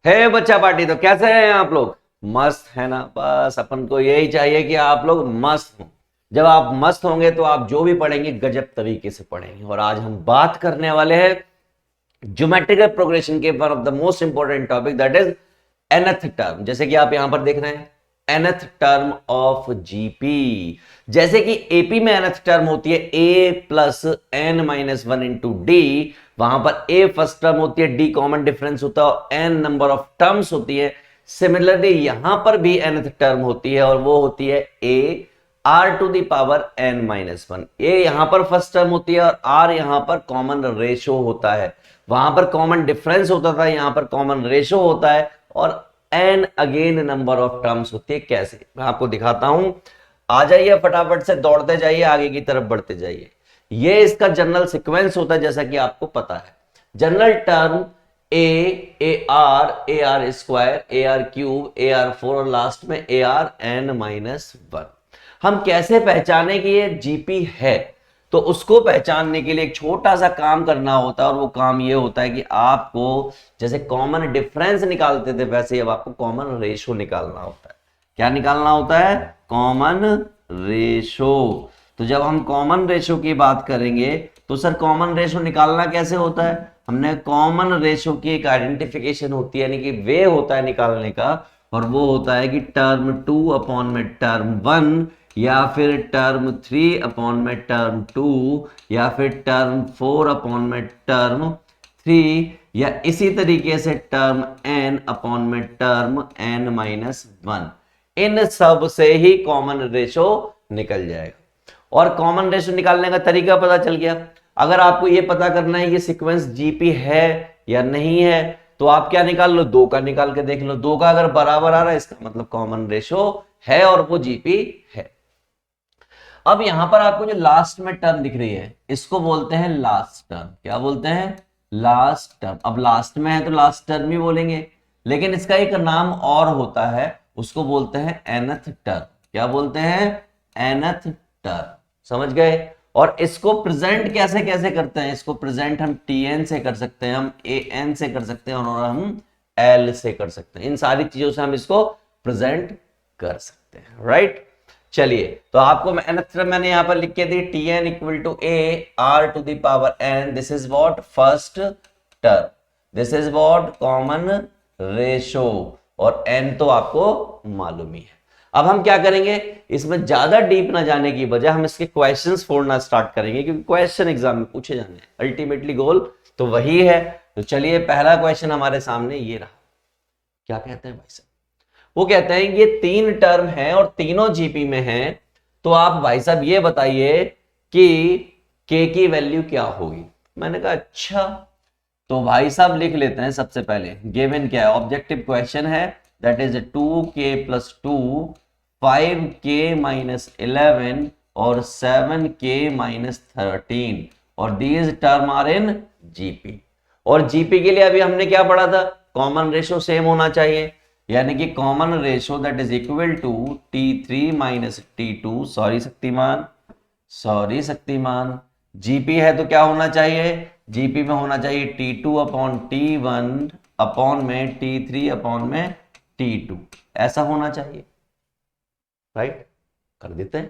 हे बच्चा पार्टी, तो कैसे हैं आप लोग? मस्त है ना? बस अपन को यही चाहिए कि आप लोग मस्त हो। जब आप मस्त होंगे तो आप जो भी पढ़ेंगे गजब तरीके से पढ़ेंगे। और आज हम बात करने वाले हैं ज्योमेट्रिकल प्रोग्रेशन के one of the most important topic, that is nth term. जैसे कि आप यहां पर देख रहे हैं nth टर्म ऑफ जीपी। जैसे कि एपी में nth टर्म होती है a plus n minus one into D, वहां पर a फर्स्ट टर्म होती है, d कॉमन डिफरेंस होता है और n नंबर ऑफ टर्म्स होती है। सिमिलरली यहां पर भी nth टर्म होती है और वो होती है a r to the power n minus one. a यहां पर फर्स्ट टर्म होती है और r यहां पर कॉमन रेशो होता है। वहां पर कॉमन डिफरेंस होता था, यहां पर कॉमन रेशो होता है और n again number of terms होती है। कैसे, मैं आपको दिखाता हूं। आ जाइए, फटाफट से दौड़ते जाइए, आगे की तरफ बढ़ते जाइए। ये इसका जनरल सीक्वेंस होता है, जैसा कि आपको पता है। General term A R square, A R cube, A R four और लास्ट में A R N minus one. हम कैसे पहचाने कि ये जीपी है? तो उसको पहचानने के लिए एक छोटा सा काम करना होता है और वो काम ये होता है कि आपको जैसे कॉमन डिफरेंस निकालते थे वैसे अब आपको कॉमन रेशो निकालना होता है। क्या निकालना होता है? Common ratio. तो जब हम कॉमन रेशो की बात करेंगे तो सर कॉमन रेशो निकालना कैसे होता है? हमने कॉमन रेशो की एक आइडेंटिफिकेशन होती है, यानी कि वे होता है निकालने का, और वो होता है कि टर्म टू अपॉन में टर्म वन, या फिर टर्म थ्री अपॉन में टर्म टू, या फिर टर्म फोर अपॉन में टर्म थ्री, या इसी तरीके से टर्म n अपॉन में टर्म n माइनस वन। इन सब से ही कॉमन रेशो निकल जाएगा। और कॉमन रेशो निकालने का तरीका पता चल गया। अगर आपको यह पता करना है कि सीक्वेंस जीपी है या नहीं है तो आप क्या निकाल लो, दो का निकाल के देख लो। दो का अगर बराबर आ रहा है इसका मतलब कॉमन रेशो है और वो जीपी है। अब यहां पर आपको जो लास्ट में टर्म दिख रही है इसको बोलते हैं लास्ट टर्म। क्या बोलते हैं? Last term. अब लास्ट में है तो लास्ट टर्म ही बोलेंगे, लेकिन इसका एक नाम और होता है, उसको बोलते हैं nth टर्म। क्या बोलते हैं? nth term. समझ गए? और इसको प्रेजेंट कैसे कैसे करते हैं? इसको प्रेजेंट हम tn से कर सकते हैं, हम an से कर सकते हैं और हम l से कर सकते हैं। इन सारी चीजों से हम इसको प्रेजेंट कर सकते हैं। राइट? चलिए, तो आपको मैंने यहां पर लिख के दी tn equal to a r to the power n। This is what? First term. This is what? Common ratio. और n तो आपको मालूम ही है। अब हम क्या करेंगे, इसमें ज्यादा डीप ना जाने की बजाय हम इसके क्वेश्चंस फोड़ना स्टार्ट करेंगे, क्योंकि क्वेश्चन एग्जाम में पूछे जाने हैं। अल्टीमेटली गोल तो वही है। तो चलिए, पहला क्वेश्चन हमारे सामने ये रहा। क्या कहते हैं भाई साहब? वो कहते हैं ये तीन टर्म है और तीनों जीपी में है, तो आप भाई साहब ये बताइए कि k की वैल्यू क्या होगी। मैंने कहा अच्छा, तो भाई साहब लिख लेते हैं। सबसे पहले गिवन क्या है? ऑब्जेक्टिव क्वेश्चन है, that is 2k plus two, 5k minus 11 और 7k माइनस 13, और these term are in GP. और जीपी के लिए अभी हमने क्या पढ़ा था? कॉमन रेशो सेम होना चाहिए, यानी कि common ratio that is equal to T3 minus T2। Sorry Shaktimaan, GP है तो क्या होना चाहिए? जीपी में होना चाहिए T2 अपॉन T1 अपॉन में T3 अपॉन में T2। ऐसा होना चाहिए। राइट? कर देते हैं।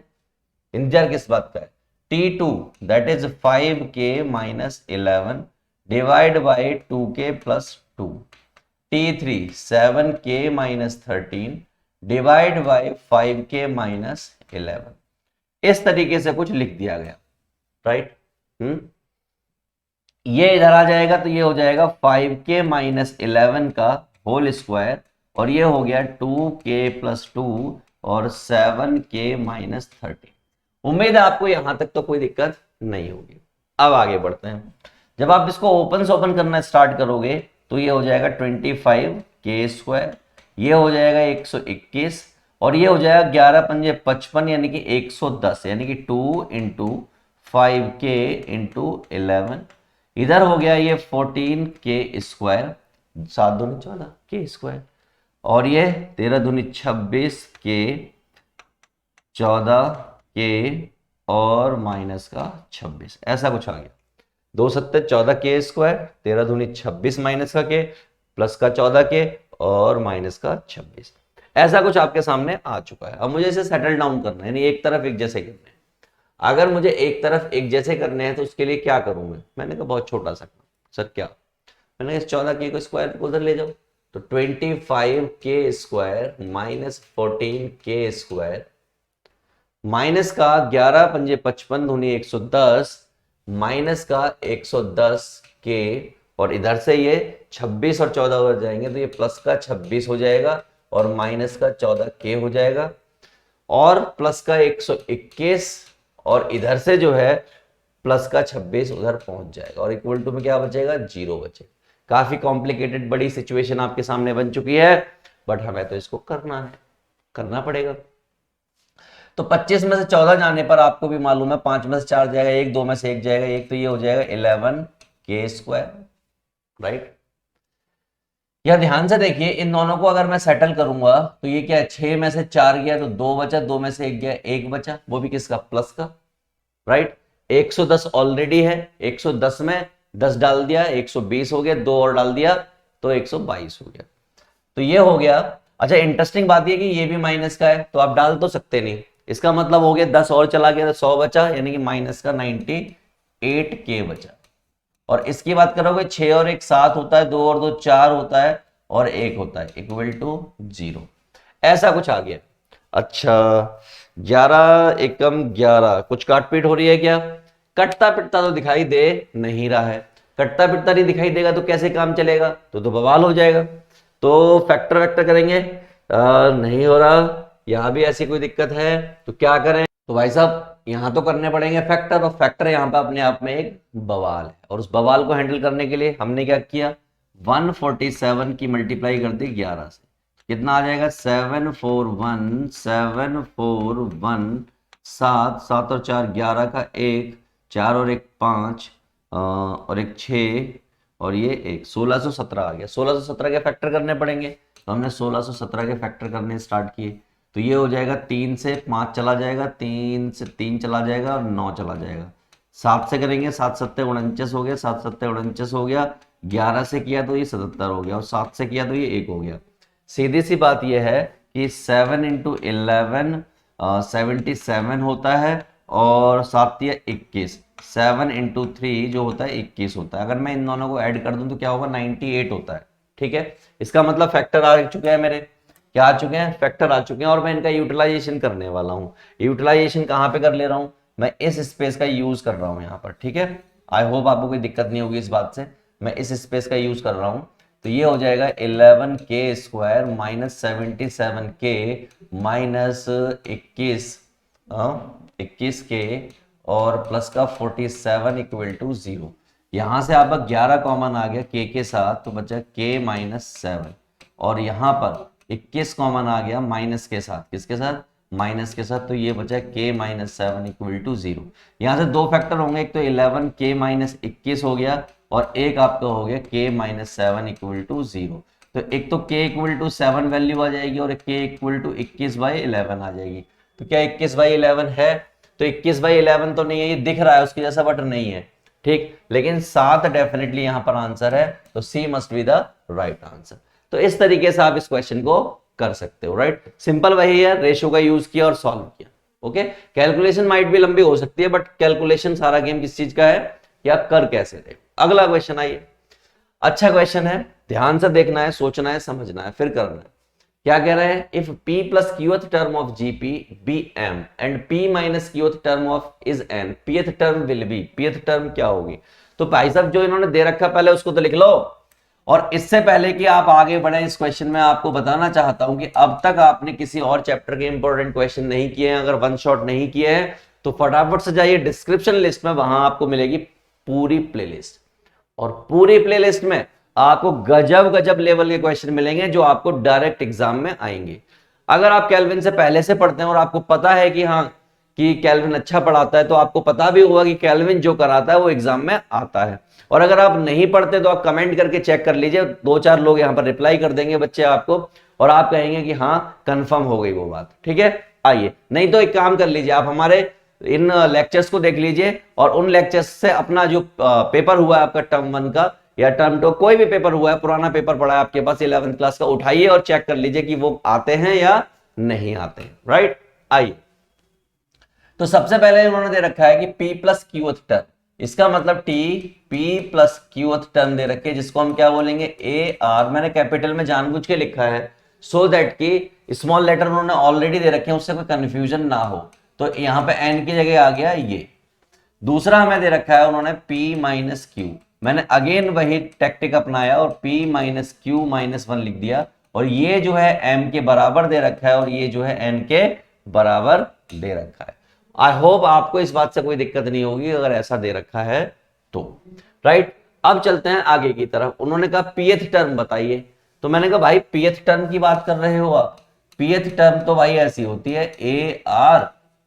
इंतजार किस बात का है? T2 that is 5k minus 11 divide by 2k plus 2, T3 7k minus 13 divide by 5k minus 11। इस तरीके से कुछ लिख दिया गया। राइट? ये इधर आ जाएगा तो ये हो जाएगा 5k माइनस 11 का होल स्क्वायर, और ये हो गया 2k प्लस 2 और 7k माइनस 13। उम्मीद है आपको यहां तक तो कोई दिक्कत नहीं होगी। अब आगे बढ़ते हैं। जब आप इसको ओपन से ओपन करना स्टार्ट करोगे तो ये हो जाएगा 25k स्क्वायर, ये हो जाएगा 121, और ये हो जाएगा 11 पंजे 55 यानी कि 110, यानी कि 2 इंटू 5k इंटू 11। इधर हो गया ये 14k स्क्वायर, 7 दूनी 14 के स्क्वायर, और ये 13 दूनी 26 के 14 के और माइनस का 26, ऐसा कुछ आ गया। 2 सत्ते 14 के स्क्वायर, 13 दूनी 26 माइनस का के प्लस का 14 के, और माइनस का 26। ऐसा कुछ आपके सामने आ चुका है। अब मुझे इसे सेटल डाउन करना है, यानी एक तरफ एक जैसे करने हैं। अगर मुझे एक तरफ एक जैसे करने हैं तो उसके लिए क्या करूं मैंने कहा बहुत छोटा सा काम। सर क्या? मैंने इस 14 को स्क्वायर उधर ले जाओ, तो 25 स्क्वायर माइनस 14 स्क्वायर माइनस का 11 पंजे 55 दूनी 110 माइनस का 110 के, और इधर से ये 26 और 14 हो जाएंगे तो ये प्लस का 26 हो जाएगा और माइनस का 14 के हो जाएगा, और प्लस का 121 और इधर से जो है प्लस का 26 उधर पहुंच जाएगा, और इक्वल टू में क्या बचेगा? 0 बचेगा। काफी कॉम्प्लिकेटेड बड़ी सिचुएशन आपके सामने बन चुकी है, बट हमें तो इसको करना पड़ेगा। तो 25 में से 14 जाने पर आपको भी मालूम है 5 में से 4 जाएगा, 1 2 में से 1 जाएगा, 1 तो ये हो जाएगा 11 स्क्वायर, राइट। यह ध्यान से देखिए, इन दोनों को अगर मैं सेटल करूंगा तो ये क्या है, 6 में से 4 गया तो 2 बचा, 2 में से 1 गया 1 बचा, वो भी किसका? प्लस का, राइट। 110 ऑलरेडी है, 110 में 10 डाल दिया 120 हो गया, 2 और डाल दिया तो 122 हो गया। तो ये हो गया। अच्छा, इंटरेस्टिंग बात ये कि ये भी माइनस का है, तो आप डाल तो सकते नहीं, इसका मतलब हो गया 10 और चला गया तो 100 बचा, यानी कि माइनस का 98 बचा। और इसकी बात करोगे 6 और 1 7 होता है, 2 और 2 4 होता है, और 1 होता है, इक्वल टू 0। ऐसा कुछ आ गया। अच्छा, 11 एकम 11, कुछ काट पीट हो रही है क्या? कटता पिटता तो दिखाई दे नहीं रहा है। कटता पिटता नहीं दिखाई देगा तो कैसे काम चलेगा? तो बवाल हो जाएगा। तो फैक्टर वैक्टर करेंगे, नहीं हो रहा। यहां भी ऐसी कोई दिक्कत है तो क्या करें? तो भाई साहब यहां तो करने पड़ेंगे फैक्टर, और फैक्टर यहां पर अपने आप में एक बवाल है, और उस बवाल को हैंडल करने के लिए हमने क्या किया, 147 की मल्टीप्लाई कर दी 11 से, कितना आ जाएगा? 741 7 7 और 4 11 का 1, 4 और 1 5 और 1 6 और ये 1 1617 आ गया। 1617 के फैक्टर करने पड़ेंगे, तो हमने 1617 के फैक्टर करने स्टार्ट किए। तो ये हो जाएगा 3 से 5 चला जाएगा, 3 से 3 चला जाएगा और 9 चला जाएगा। 7 से करेंगे, 7 सत्ते 49 हो गया, 7 सत्ते 49 हो गया। 11 से किया तो ये 77 हो गया, और 7 से किया तो ये 1 हो गया। सीधी सी बात यह है कि 7 × 11 77 होता है, और 7 या 21, 7 × 3 जो होता है 21 होता है। अगर मैं इन दोनों को ऐड कर दूं तो क्या होगा? 98 होता है। ठीक है, इसका मतलब फैक्टर आ चुके हैं मेरे, क्या आ चुके हैं? फैक्टर आ चुके हैं, और मैं इनका यूटिलाइजेशन करने वाला हूं। यूटिलाइजेशन कहां पे कर ले रहा हूं मैं? इस स्पेस का यूज कर रहा हूं यहां पर। ठीक है, आई होप आपको कोई दिक्कत नहीं होगी इस बात से, मैं इस स्पेस का यूज कर रहा हूं। तो ये हो जाएगा 11 स्क्वायर माइनस 77 माइनस 21 के और प्लस का 47 इक्वल टू 0। यहां से आपका 11 कॉमन आ गया के साथ, तो बचा के माइनस 7, और यहां पर 21 कॉमन आ गया माइनस के साथ, किसके साथ? माइनस के साथ, तो ये बचा के माइनस 7 इक्वल टू 0। यहां से दो फैक्टर होंगे, एक तो 11 के माइनस 21 हो गया, और एक आपका हो गया के माइनस 7 इक्वल टू 0। तो एक तो के इक्वल टू 7 वैल्यू आ जाएगी, और के इक्वल टू 21/11 आ जाएगी। तो क्या 21/11 है? तो 21/11 तो नहीं है, ये दिख रहा है उसके जैसा, बट नहीं है। ठीक, लेकिन 7 डेफिनेटली यहां पर आंसर है, तो C must be the right answer. तो इस तरीके से आप इस क्वेश्चन को कर सकते हो, राइट। सिंपल वही है, रेशियो का यूज किया और सॉल्व किया। ओके, कैलकुलेशन माइट भी लंबी हो सकती है, बट कैलकुलेशन सारा गेम किस चीज का है कि आप कर कैसे रहे। अगला क्वेश्चन आइए, अच्छा क्वेश्चन है, ध्यान से देखना है, सोचना है, समझना है, फिर करना है। क्या कह रहे हैं? If p plus qth term of GP be m and p minus qth term of is n, pth term will be, pth term क्या होगी? तो भाई साहब जो इन्होंने दे रखा पहले उसको तो लिख लो, और इससे पहले कि आप आगे बढ़े इस क्वेश्चन में आपको बताना चाहता हूं कि अब तक आपने किसी और चैप्टर के इंपॉर्टेंट क्वेश्चन नहीं किए हैं, अगर वन शॉट नहीं किए हैं तो फटाफट से जाइए डिस्क्रिप्शन लिस्ट में, वहां आपको मिलेगी पूरी प्लेलिस्ट, और पूरी प्लेलिस्ट में आपको गजब गजब लेवल के क्वेश्चन मिलेंगे जो आपको डायरेक्ट एग्जाम में आएंगे। अगर आप कैल्विन से पहले से पढ़ते हैं और आपको पता है कि हाँ कि कैल्विन अच्छा पढ़ाता है, तो आपको पता भी होगा कि कैल्विन जो कराता है वो एग्जाम में आता है। और अगर आप नहीं पढ़ते तो आप कमेंट करके चेक कर लीजिए, 2-4 लोग यहां पर रिप्लाई कर देंगे बच्चे आपको, और आप कहेंगे कि हाँ कंफर्म हो गई वो बात। ठीक है, आइए, नहीं तो एक काम कर लीजिए, आप हमारे इन लेक्चर्स को देख लीजिए, और उन लेक्चर्स से अपना जो पेपर हुआ है आपका टर्म 1 का, या टर्म टू, कोई भी पेपर हुआ है, पुराना पेपर पड़ा है आपके पास 11th क्लास का, उठाइए और चेक कर लीजिए कि वो आते हैं या नहीं आते हैं, राइट। आइए, तो सबसे पहले उन्होंने दे रखा है कि p प्लस क्यूथ टर्म, इसका मतलब t p plus qth term दे रखे, जिसको हम क्या बोलेंगे ए आर, मैंने कैपिटल में जानबूझ के लिखा है सो दैट कि स्मॉल लेटर उन्होंने ऑलरेडी दे रखे हैं, उससे कोई कंफ्यूजन ना हो। तो यहां पे n की जगह आ गया ये। दूसरा हमें दे रखा है उन्होंने p माइनस क्यू, मैंने अगेन वही टेक्टिक अपनाया और p माइनस क्यू माइनस 1 लिख दिया, और ये जो है m के बराबर दे रखा है और ये जो है n के बराबर दे रखा है। आई होप आपको इस बात से कोई दिक्कत नहीं होगी अगर ऐसा दे रखा है तो, राइट। अब चलते हैं आगे की तरफ। उन्होंने कहा पीएथ टर्म बताइए, तो मैंने कहा भाई पीएथ टर्म की बात कर रहे हो आप, पीएथ टर्म तो भाई ऐसी होती है ए आर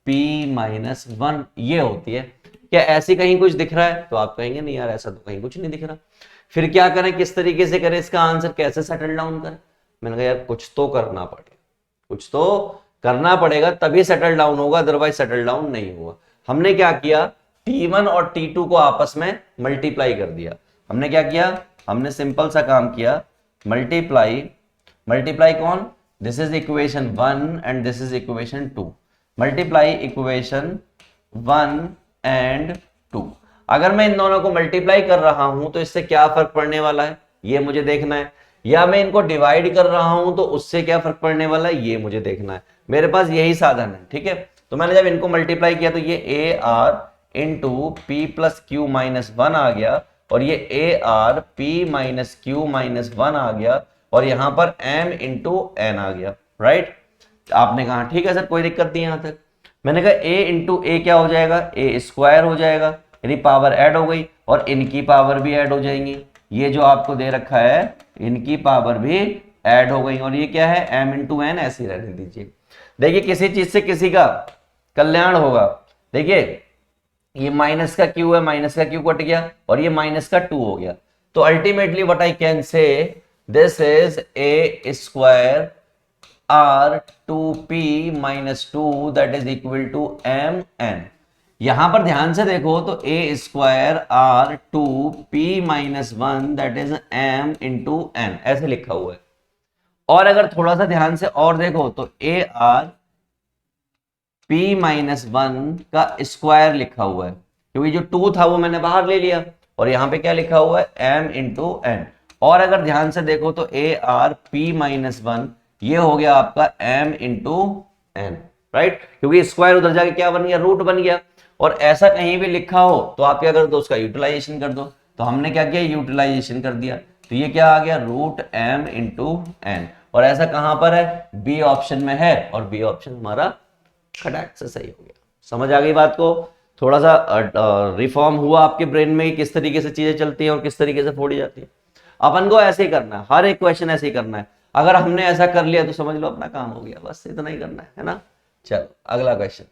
पी माइनस 1, ये होती है। क्या ऐसी कहीं कुछ दिख रहा है? तो आप कहेंगे नहीं यार ऐसा तो कहीं कुछ नहीं दिख रहा। फिर क्या करें, किस तरीके से करें, इसका आंसर कैसे सेटल डाउन करें? मैंने कहा यार कुछ तो करना पड़ेगा, कुछ तो करना पड़ेगा तभी सेटल डाउन होगा, अदरवाइज सेटल डाउन नहीं होगा। हमने क्या किया, T1 और T2 को आपस में मल्टीप्लाई कर दिया। हमने क्या किया, हमने सिंपल सा काम किया, मल्टीप्लाई, मल्टीप्लाई कौन, this is equation 1 and this is equation 2, multiply equation 1 and 2। अगर मैं इन दोनों को मल्टीप्लाई कर रहा हूं तो इससे क्या फर्क पड़ने वाला है ये मुझे देखना है, या मैं इनको डिवाइड कर रहा हूं तो उससे क्या फर्क पड़ने वाला है ये मुझे देखना है। मेरे पास यही साधन है, ठीक है। तो मैंने जब इनको मल्टीप्लाई किया तो ये a are into P plus Q minus 1 आ गया, और ये a r P minus Q minus 1 आ गया, और यहां पर m इंटू एन आ गया, राइट। आपने कहा ठीक है सर कोई दिक्कत नहीं यहां तक। मैंने कहा a इंटू ए क्या हो जाएगा, ए स्क्वायर हो जाएगा, यानी पावर ऐड हो गई और इनकी पावर भी ऐड हो जाएंगी। ये जो आपको दे रखा है इनकी पावर भी ऐड हो गई, और ये क्या है m इंटू एन, ऐसे ही रहने दीजिए। देखिए किसी चीज से किसी का कल्याण होगा। देखिए ये माइनस का क्यू है, माइनस का क्यू कट गया और ये माइनस का 2 हो गया। तो ultimately what I can say, this is a square r 2p minus 2 that is equal to m n. यहां पर ध्यान से देखो तो a square r 2p minus 1 that is m into n, ऐसे लिखा हुआ है। और अगर थोड़ा सा ध्यान से और देखो तो ए आर पी माइनस 1 का स्क्वायर लिखा हुआ है, क्योंकि जो 2 था वो मैंने बाहर ले लिया, और यहां पे क्या लिखा हुआ है m इंटू एन। और अगर ध्यान से देखो तो ए आर पी माइनस 1 ये हो गया आपका m इंटू एन, राइट, क्योंकि स्क्वायर उधर जाके क्या बन गया, रूट बन गया। और ऐसा कहीं भी लिखा हो तो आप क्या कर दो, उसका यूटिलाइजेशन कर दो। तो हमने क्या किया, यूटिलाइजेशन कर दिया, तो ये क्या आ गया, रूट m इंटू एन। और ऐसा कहां पर है, बी ऑप्शन में है, और बी ऑप्शन हमारा खटाक से सही हो गया। समझ आ गई बात को? थोड़ा सा रिफॉर्म हुआ आपके ब्रेन में किस तरीके से चीजें चलती हैं और किस तरीके से फोड़ी जाती है। अपन को ऐसे ही करना है, हर एक क्वेश्चन ऐसे ही करना है। अगर हमने ऐसा कर लिया तो समझ लो अपना काम हो गया, बस इतना ही करना है ना। चलो अगला क्वेश्चन,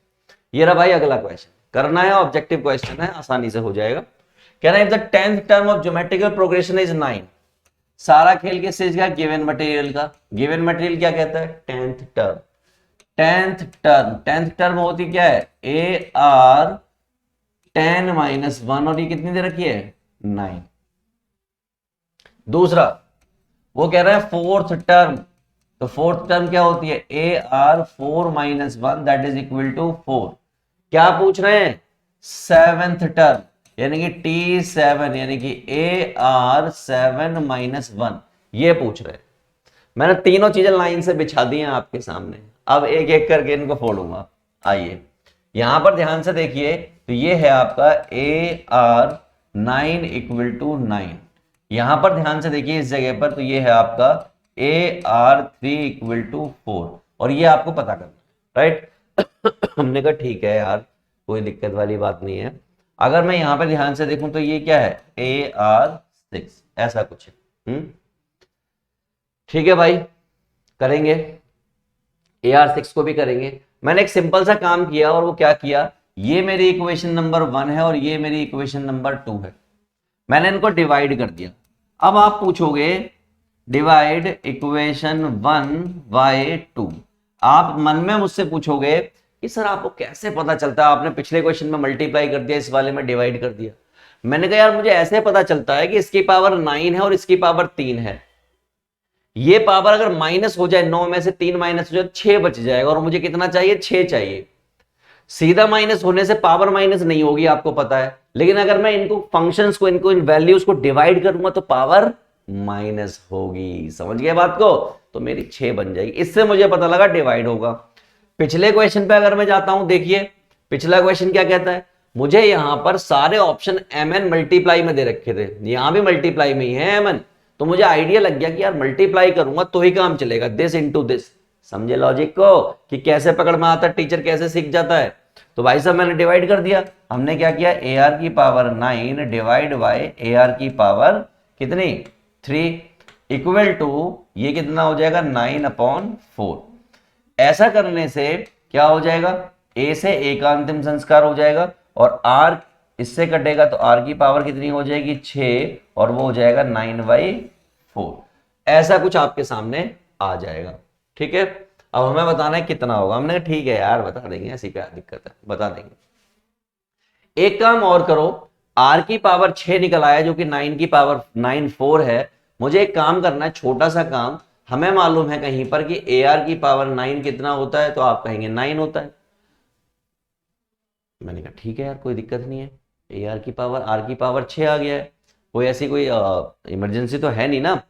ये रहा भाई अगला क्वेश्चन, करना है ऑब्जेक्टिव क्वेश्चन है, आसानी से हो जाएगा। कह रहा है if the 10th term of geometrical progression is 9, सारा खेल किस चीज का, गिवन मटेरियल का। गिवन मटेरियल क्या कहता है, 10th टर्म। 10th टर्म होती क्या है, ए आर 10 माइनस 1, और ये कितनी दे रखी है, 9। दूसरा वो कह रहा है 4th टर्म, तो 4th टर्म क्या होती है, ए R 4 minus 1 that is equal to 4। क्या पूछ रहे हैं, 7th टर्म, यानी कि T7, यानी कि ए आर 7 माइनस 1, ये पूछ रहे हैं। मैंने तीनों चीजें लाइन से बिछा दी हैं आपके सामने, अब एक एक करके इनको फोड़ूंगा। आइए यहां पर ध्यान से देखिए, तो ये है आपका ए आर 9 इक्वल टू 9। यहां पर ध्यान से देखिए इस जगह पर, तो ये है आपका ए आर 3 इक्वल टू 4, और ये आपको पता करना, राइट। हमने कहा ठीक है यार कोई दिक्कत वाली बात नहीं है। अगर मैं यहां पर ध्यान से देखूं तो ये क्या है, ए आर 6, ऐसा कुछ है। ठीक है भाई, करेंगे AR6 को भी करेंगे। मैंने एक सिंपल सा काम किया, और वो क्या किया, ये मेरी इक्वेशन नंबर 1 है और ये मेरी इक्वेशन नंबर 2 है, मैंने इनको डिवाइड कर दिया। अब आप पूछोगे डिवाइड इक्वेशन 1 बाय 2, आप मन में मुझसे पूछोगे कि सर आपको कैसे पता चलता है, आपने पिछले क्वेश्चन में मल्टीप्लाई कर दिया, इस वाले में डिवाइड कर दिया। मैंने कहा यार मुझे ऐसे पता चलता है कि इसकी पावर 9 है और इसकी पावर 3 है, ये पावर अगर माइनस हो जाए, 9 में से 3 माइनस हो जाए 6 बच जाएगा, और मुझे कितना चाहिए, 6 चाहिए। सीधा माइनस होने से पावर माइनस नहीं होगी, आपको पता है, लेकिन अगर मैं इनको फंक्शंस को, इनको इन वैल्यूज को डिवाइड करूंगा तो पावर माइनस होगी। समझ गए बात को? तो मेरी 6 बन जाएगी। इससे मुझे पता लगा डिवाइड होगा। पिछले क्वेश्चन पे अगर मैं जाता हूं, देखिए पिछला क्वेश्चन क्या कहता है, मुझे यहां पर सारे ऑप्शन mn मल्टीप्लाई में दे रखे थे, यहां भी मल्टीप्लाई में ही है mn, तो मुझे आइडिया लग गया कि यार मल्टीप्लाई करूंगा तो ही काम चलेगा, दिस इंटू दिस। समझे लॉजिक को कि कैसे पकड़ में आता है, टीचर कैसे सीख जाता है। तो भाई साहब मैंने डिवाइड कर दिया। हमने क्या किया, AR की पावर 9 डिवाइड बाय AR की पावर कितनी, 3, इक्वल टू ये कितना हो जाएगा, 9/4। ऐसा करने से क्या हो जाएगा, A से A का अंतिम संस्कार हो जाएगा, और R इससे कटेगा तो R की पावर कितनी हो जाएगी, 6, और वो हो जाएगा 9/4। ऐसा कुछ आपके सामने आ जाएगा। ठीक है, अब हमें बताना है कितना होगा। हमने कहा ठीक है यार बता देंगे, ऐसी क्या दिक्कत है, बता देंगे। एक काम और करो, R की पावर 6 निकल आया जो कि 9 की पावर 9/4 है। मुझे एक काम करना है, छोटा सा काम। हमें मालूम है कहीं पर कि AR की पावर 9 कितना होता है, तो आप कहेंगे 9 होता है। मैंने कहा ठीक है यार कोई दिक्कत नहीं है, AR की पावर R की पावर 6 आ गया है, कोई ऐसी कोई इमरजेंसी तो है नहीं ना।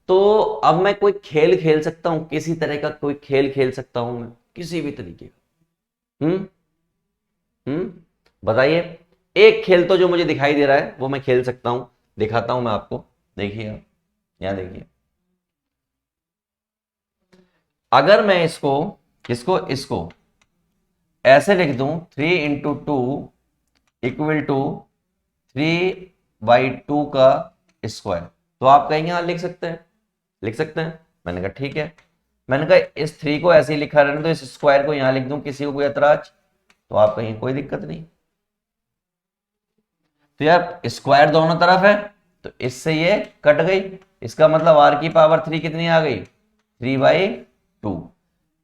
तो अब मैं कोई खेल खेल सकता हूं, किसी तरह का कोई खेल खेल सकता हूं मैं, किसी भी तरीके का। बताइए, एक खेल तो जो मुझे दिखाई दे रहा है वो मैं खेल सकता हूं, दिखाता हूं मैं आपको। देखिए यहां देखिए, अगर मैं इसको इसको इसको ऐसे लिख दूं, 3 × 2 इक्वल टू 3/2 का स्क्वायर, तो आप कहेंगे हाँ लिख सकते हैं, लिख सकते हैं। मैंने कहा ठीक है। मैंने कहा इस 3 को ऐसे ही लिखा रहने तो इस स्क्वायर को यहां लिख दूं, किसी को कोई ऐतराज, तो आप कहेंगे कोई दिक्कत नहीं। तो यार स्क्वायर दोनों तरफ है, तो इससे ये कट गई, इसका मतलब R की पावर 3 कितनी आ गई, 3/2।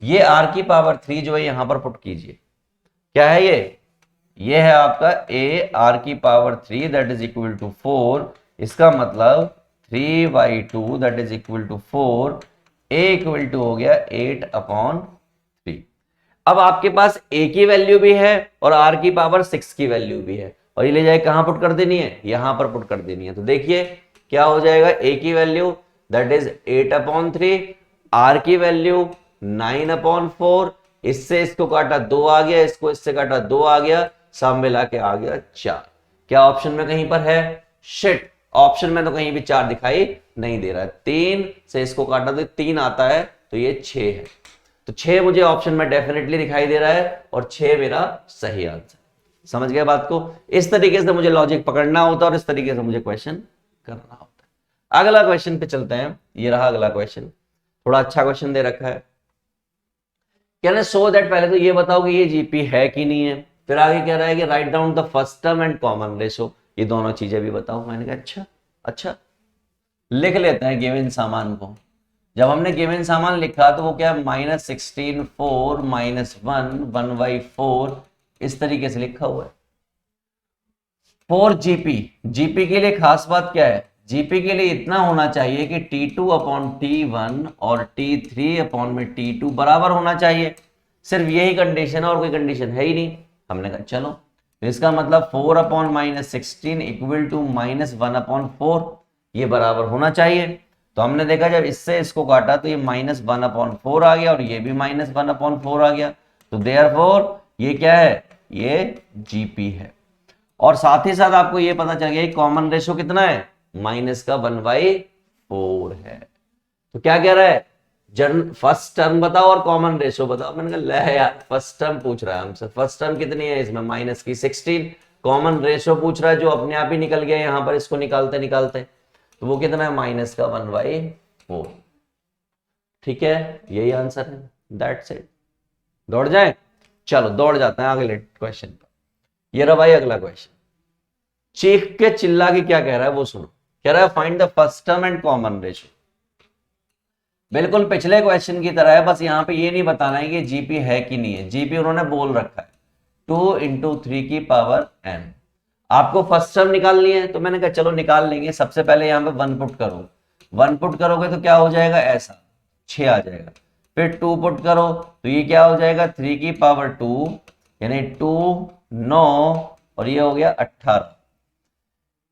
ये R की पावर 3 जो है यहां पर पुट कीजिए, क्या है ये है आपका R की power 3 that is equal to 4। इसका मतलब 3/2 that is equal to 4, A equal to हो गया 8/3। अब आपके पास A की वैल्यू भी है और R की पावर 6 की वैल्यू भी है, और ये ले जाए कहां पुट कर देनी है, यहां पर पुट कर देनी है। तो देखिए क्या हो जाएगा, A की वैल्यू दैट इज 8/3, R की वैल्यू 9/4, इससे इसको काटा 2 आ गया, इसको इससे काटा 2 आ गया, सब मिला के आ गया 4। क्या ऑप्शन में कहीं पर है, शिट, ऑप्शन में तो कहीं भी 4 दिखाई नहीं दे रहा है। 3 से इसको काटा तो 3 आता है, तो ये 6 है। तो 6 मुझे ऑप्शन में डेफिनेटली दिखाई दे रहा है, और 6 मेरा सही आंसर। समझ गए बात को? इस तरीके से मुझे लॉजिक पकड़ना होता है और इस तरीके से मुझे क्वेश्चन करना होता है। अगला क्वेश्चन पे चलते हैं। ये रहा अगला क्वेश्चन, थोड़ा अच्छा क्वेश्चन दे रखा है। कहना सो दैट, पहले तो ये बताओ कि ये जीपी है कि नहीं है, फिर आगे कह रहा है कि write down the first term and common ratio, ये दोनों चीजें भी बताओ। मैंने कहा अच्छा लिख लेते हैं गिवन सामान को। जब हमने गिवन सामान लिखा तो वो क्या, -16 4 -1 1/4 इस तरीके से लिखा हुआ है। फॉर जीपी के लिए खास बात क्या है, जीपी के लिए इतना होना चाहिए कि T2/T1 और T3/T2 बराबर होना चाहिए। सिर्फ यही कंडीशन है और कोई कंडीशन है ही नहीं। हमने कहा चलो, तो इसका मतलब 4/-16 इक्वल टू -1/4, ये बराबर होना चाहिए। तो हमने देखा जब इससे इसको काटा तो ये -1/4 आ गया और ये भी -1/4 आ गया। तो देयरफॉर ये क्या है, ये जीपी है। और साथ ही साथ आपको ये पता चल गया कॉमन रेशो कितना है, -1/4 है। तो क्या कह रहा है, फर्स्ट टर्म बताओ और कॉमन रेशो बताओ। मैंने कहा ले यार फर्स्ट टर्म पूछ रहा है हमसे, फर्स्ट टर्म कितनी है इसमें, -16, कॉमन रेशो पूछ रहा है जो अपने आप ही निकल गया यहां पर, इसको निकालते निकालते, तो वो कितना है, -1/4। ठीक है, यही आंसर है, दैट्स इट। दौड़ जाए, चलो दौड़ जाते हैं अगले क्वेश्चन पर। ये रहा भाई अगला क्वेश्चन, चीख के चिल्ला के क्या कह रहा है वो सुनो। कह रहा है find the first term and common ratio. बिल्कुल पिछले क्वेश्चन की तरह है, बस यहां पे ये नहीं बताना है कि जीपी है कि नहीं है। जीपी उन्होंने बोल रखा है 2 × 3 की पावर n। आपको फर्स्ट टर्म निकालनी है, तो मैंने कहा चलो निकाल लेंगे। सबसे पहले यहाँ पे 1 पुट करो, 1 पुट करोगे तो क्या हो जाएगा, ऐसा 6 आ जाएगा। फिर 2 पुट करो तो ये क्या हो जाएगा, 3 की पावर 2 यानी 2 9 और ये हो गया 18।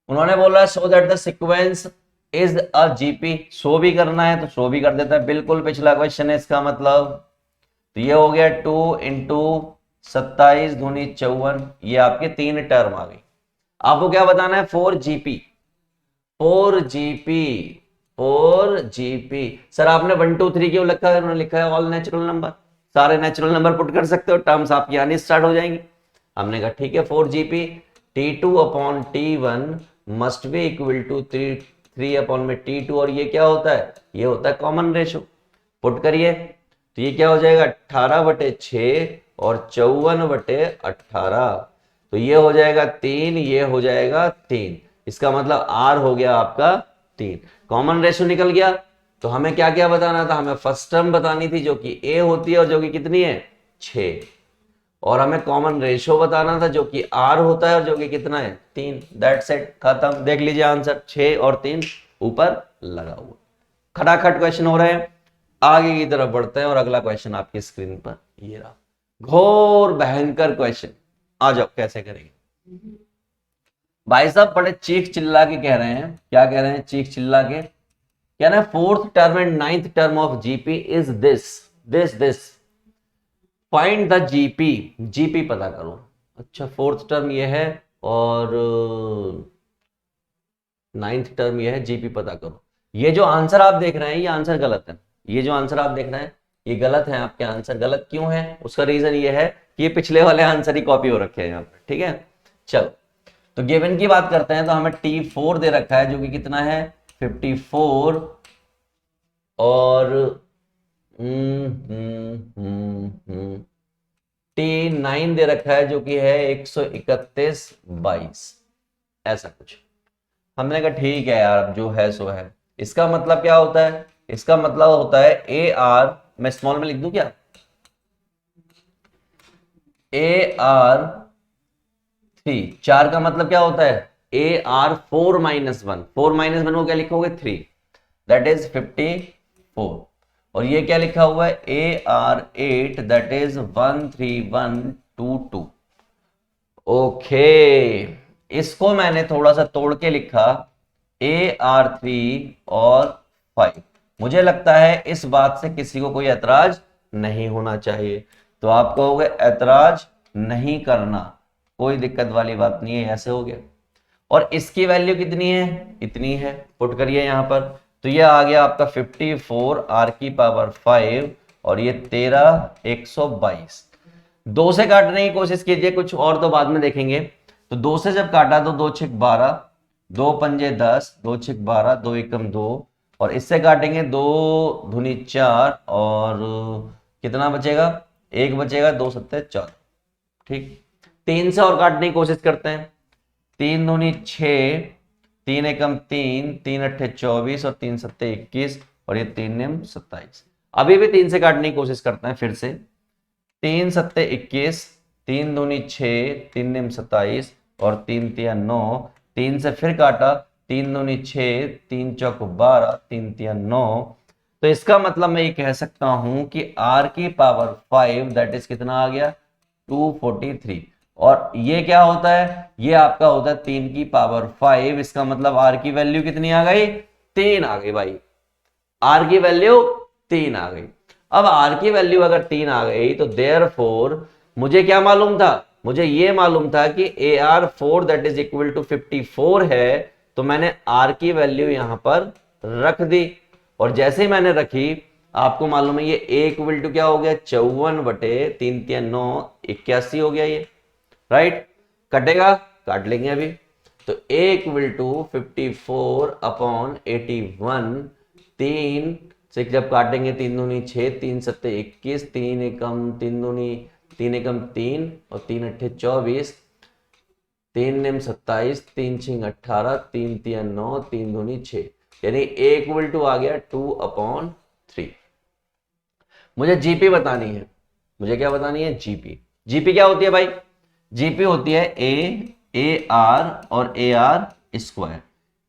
उन्होंने बोला so that the sequence is a GP, show भी करना है तो शो भी कर देता है, बिल्कुल पिछला क्वेश्चन है इसका मतलब। तो ये हो गया 2 इंटू 27 दूनी 54, ये आपके 3 टर्म आ गई। आपको क्या बताना है, 4 जीपी, 4 जीपी, 4 जीपी। सर आपने 1 2 3 क्यों लिखा है, उन्होंने लिखा है ऑल नेचुरल नंबर, सारे नेचुरल नंबर पुट कर सकते हो, टर्म्स आपकी आनी स्टार्ट हो जाएंगी। हमने कहा ठीक है 4 GP, T2 upon T1 must be equal to 3 upon में T2, और ये क्या होता है, ये होता है कॉमन रेशो। पुट करिए तो ये क्या हो जाएगा 18/6 और 54/18, तो ये हो जाएगा 3, ये हो जाएगा 3, इसका मतलब R हो गया आपका 3। कॉमन रेशो निकल गया। तो हमें क्या क्या बताना था, हमें फर्स्ट टर्म बतानी थी जो कि A होती है और जो कि कितनी है 6, और हमें कॉमन रेशो बताना था जो कि R होता है और जो कि कितना है 3। दैट्स इट, खत्म। देख लीजिए आंसर 6 और 3 ऊपर लगा हुआ। खटाखट क्वेश्चन हो रहे हैं, आगे की तरफ बढ़ते हैं और अगला क्वेश्चन आपकी स्क्रीन पर ये रहा, घोर भयंकर क्वेश्चन। आ जाओ कैसे करेंगे। भाई साहब बड़े चीख चिल्ला के कह रहे हैं, क्या कह रहे हैं, चीख चिल्ला के कह रहे हैं 4th term and 9th term of GP is this find the GP, GP पता करो। अच्छा 4th टर्म ये है और 9th टर्म ये है, जीपी पता करो। ये जो आंसर आप देख रहे हैं ये आंसर गलत है, ये जो आंसर आप देख रहे हैं ये गलत है। आपके आंसर गलत क्यों है, उसका रीजन ये है कि ये पिछले वाले आंसर ही कॉपी हो रखे हैं यहाँ पर, ठीक है। चलो तो गिवन की बात करते हैं, तो हमें T4 दे रखा है जो कि कितना है 54 और T9 दे रखा है जो कि है 131/22, ऐसा कुछ। हमने कहा ठीक है यार जो है सो है। इसका मतलब क्या होता है, इसका मतलब होता है AR, मैं स्मॉल में लिख दूं क्या, AR3, 4 का मतलब क्या होता है AR4 -1, 4 -1 को क्या लिखोगे 3, दैट इज 54, और ये क्या लिखा हुआ है AR8 दैट इज 13122। ओके इसको मैंने थोड़ा सा तोड़ के लिखा AR3 और 5। मुझे लगता है इस बात से किसी को कोई ऐतराज नहीं होना चाहिए, तो आप कहोगे ऐतराज नहीं करना, कोई दिक्कत वाली बात नहीं है, ऐसे हो गया। और इसकी वैल्यू कितनी है, इतनी है, पुट करिए यहां पर, तो ये आ गया आपका 54 R⁵ और ये 13 122। 2 से काटने की कोशिश कीजिए, कुछ और तो बाद में देखेंगे। तो 2 से जब काटा तो 2 6 12, 2 पंजे 10, 2 6 12, 2 एकम 2, और इससे काटेंगे 2 दूनी 4 और कितना बचेगा, 1 बचेगा, 2 सत्ते 4, ठीक। 3 से और काटने की कोशिश करते हैं, 3 दूनी 6, 3 एकम 3, 3 अट्ठे 24 और 3 सत्ते 21 और ये 3 निम 27। अभी भी 3 से काटने की कोशिश करते हैं फिर से, 3 सत्ते 21, 3 दूनी 6, 3 निम 27 और 3 तिया 9, 3 से फिर काटा, 3 दूनी 6, 3 चौक 12, 3 तिया 9। तो इसका मतलब मैं ये कह सकता हूं कि R⁵ दैट इज कितना आ गया 243, और ये क्या होता है, ये आपका होता है 3 की पावर 5। इसका मतलब R की वैल्यू कितनी आ गई, 3 आ गई भाई, R की वैल्यू 3 आ गई। अब R की वैल्यू अगर 3 आ गई तो देयरफॉर मुझे क्या मालूम था, मुझे ये मालूम था कि AR4 that is equal to 54 है, तो मैंने R की वैल्यू यहां पर रख दी, और जैसे ही मैंने रखी आपको मालूम है ये A इक्वल टू क्या हो गया 54/3 3 9 81 हो गया ये, राइट। कटेगा, काट लेंगे अभी। तो A इक्वल टू 54/81, 3 से जब काटेंगे 3 दूनी 6, 3 सत्ते 21, 3 एकम 3 दूनी 3 एकम 3 और 3 अट्ठे 24, 3 निम 27, 3 छिंग 18, 3 तिया 9, 3 दूनी 6, यानी A इक्वल टू आ गया 2/3। मुझे जीपी बतानी है, मुझे क्या बतानी है जीपी। जीपी क्या होती है भाई, जीपी होती है ए आर और ए आर स्क्वायर।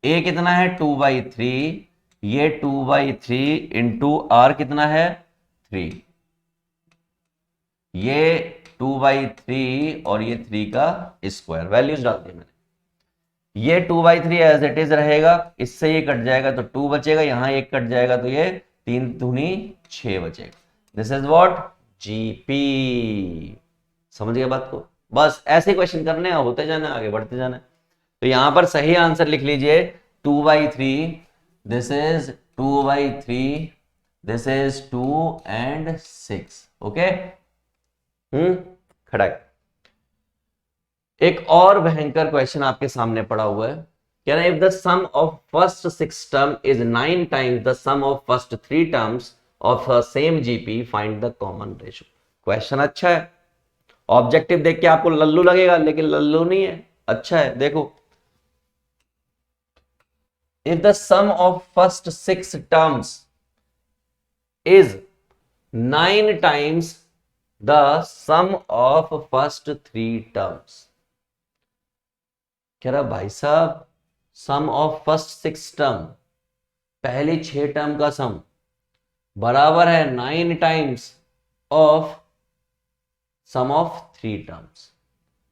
ए कितना है 2/3, ये 2/3 इंटू आर कितना है 3, ये 2/3 और ये 3 का स्क्वायर, वैल्यूज डाल दी मैंने। ये 2/3 एज इट इज रहेगा, इससे ये कट जाएगा तो 2 बचेगा, यहां एक कट जाएगा तो ये 3 दूनी 6 बचेगा। This is what GP. समझ गए बात को? बस ऐसे क्वेश्चन करने हैं, होते जाना, आगे बढ़ते जाना है। तो यहां पर सही आंसर लिख लीजिए 2/3, this is 2/3, this is 2 and 6। Okay, खड़ा है। एक और भयंकर क्वेश्चन आपके सामने पड़ा हुआ है, कह रहा है if the sum of first 6 term is 9 times the sum of first 3 terms of same GP, find the common ratio. Question अच्छा है, ऑब्जेक्टिव देख के आपको लल्लू लगेगा, लेकिन लल्लू नहीं है, अच्छा है। देखो, if the sum of first 6 terms is 9 times the sum of first 3 terms, कह रहा भाई साहब सम ऑफ फर्स्ट 6 टर्म, पहली 6 टर्म का सम बराबर है 9 times of sum of 3 terms